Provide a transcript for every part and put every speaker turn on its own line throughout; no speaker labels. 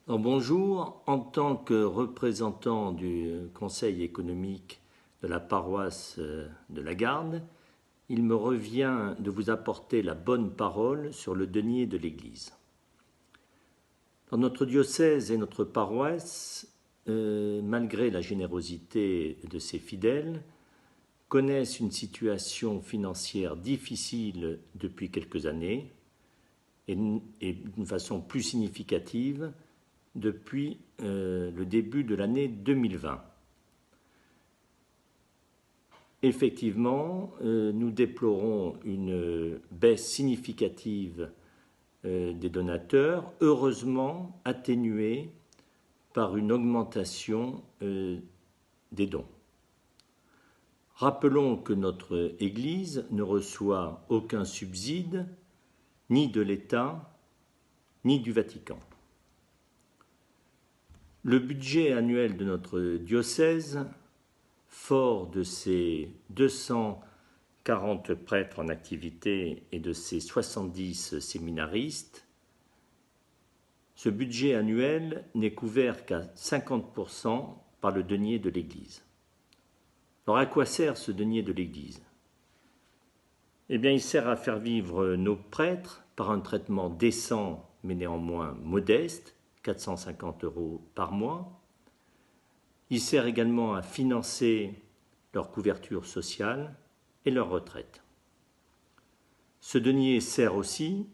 Alors, bonjour, en tant que représentant du Conseil économique de la paroisse de la Garde, il me revient de vous apporter la bonne parole sur le denier de l'Église. Dans notre diocèse et notre paroisse, malgré la générosité de ses fidèles, connaissent une situation financière difficile depuis quelques années et d'une façon plus significative depuis le début de l'année 2020. Effectivement, nous déplorons une baisse significative des donateurs, heureusement atténuée par une augmentation des dons. Rappelons que notre Église ne reçoit aucun subside, ni de l'État, ni du Vatican. Le budget annuel de notre diocèse, fort de ses 240 prêtres en activité et de ses 70 séminaristes, ce budget annuel n'est couvert qu'à 50% par le denier de l'Église. Alors à quoi sert ce denier de l'Église ? Eh bien, il sert à faire vivre nos prêtres par un traitement décent mais néanmoins modeste, 450 € par mois. Il sert également à financer leur couverture sociale et leur retraite. Ce denier sert aussi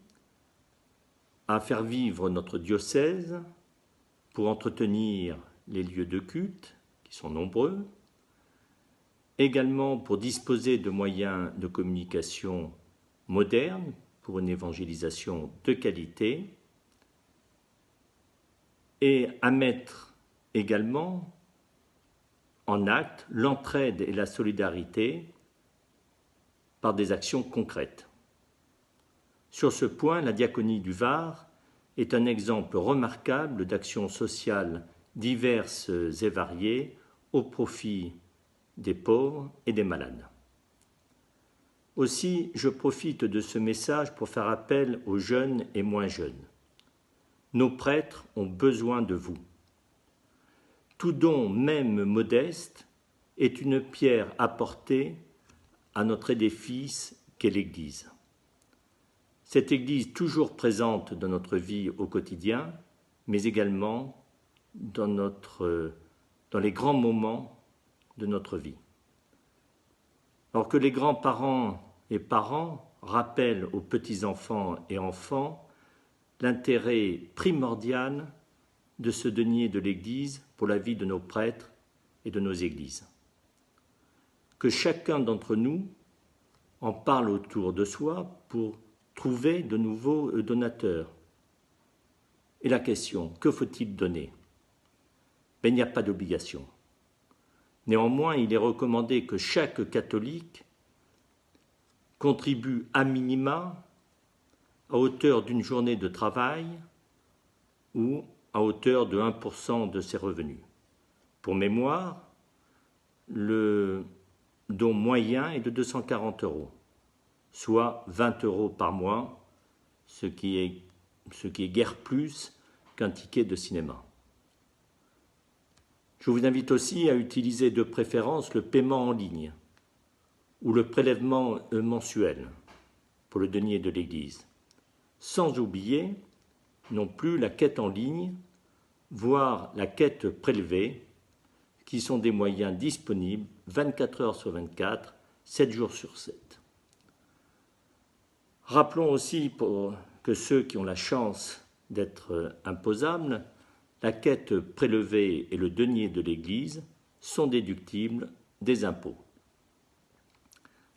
à faire vivre notre diocèse pour entretenir les lieux de culte, qui sont nombreux, également pour disposer de moyens de communication modernes pour une évangélisation de qualité, et à mettre également en acte l'entraide et la solidarité par des actions concrètes. Sur ce point, la diaconie du Var est un exemple remarquable d'actions sociales diverses et variées au profit des pauvres et des malades. Aussi, je profite de ce message pour faire appel aux jeunes et moins jeunes. Nos prêtres ont besoin de vous. Tout don, même modeste, est une pierre apportée à notre édifice qu'est l'Église. Cette Église toujours présente dans notre vie au quotidien, mais également dans les grands moments de notre vie. Alors que les grands-parents et parents rappellent aux petits-enfants et enfants l'intérêt primordial de ce denier de l'Église pour la vie de nos prêtres et de nos églises. Que chacun d'entre nous en parle autour de soi pour trouver de nouveaux donateurs. Et la question, que faut-il donner ? Il n'y a pas d'obligation. Néanmoins, il est recommandé que chaque catholique contribue à minima à hauteur d'une journée de travail ou à hauteur de 1% de ses revenus. Pour mémoire, le don moyen est de 240 €, soit 20 € par mois, ce qui est guère plus qu'un ticket de cinéma. Je vous invite aussi à utiliser de préférence le paiement en ligne ou le prélèvement mensuel pour le denier de l'Église, sans oublier non plus la quête en ligne, voire la quête prélevée, qui sont des moyens disponibles 24 heures sur 24, 7 jours sur 7. Rappelons aussi que ceux qui ont la chance d'être imposables, la quête prélevée et le denier de l'Église sont déductibles des impôts.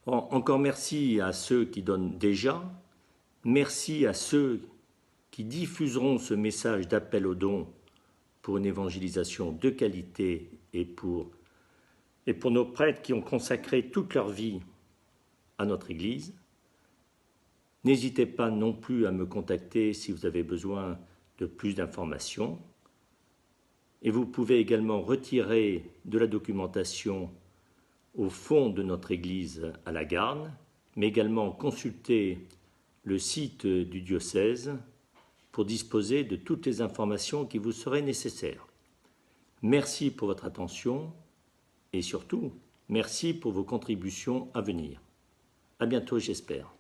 Encore merci à ceux qui donnent déjà, merci à ceux qui diffuseront ce message d'appel aux dons pour une évangélisation de qualité et pour nos prêtres qui ont consacré toute leur vie à notre Église. N'hésitez pas non plus à me contacter si vous avez besoin de plus d'informations. Et vous pouvez également retirer de la documentation au fond de notre Église à la Garde, mais également consulter le site du diocèse pour disposer de toutes les informations qui vous seraient nécessaires. Merci pour votre attention et surtout, merci pour vos contributions à venir. À bientôt, j'espère.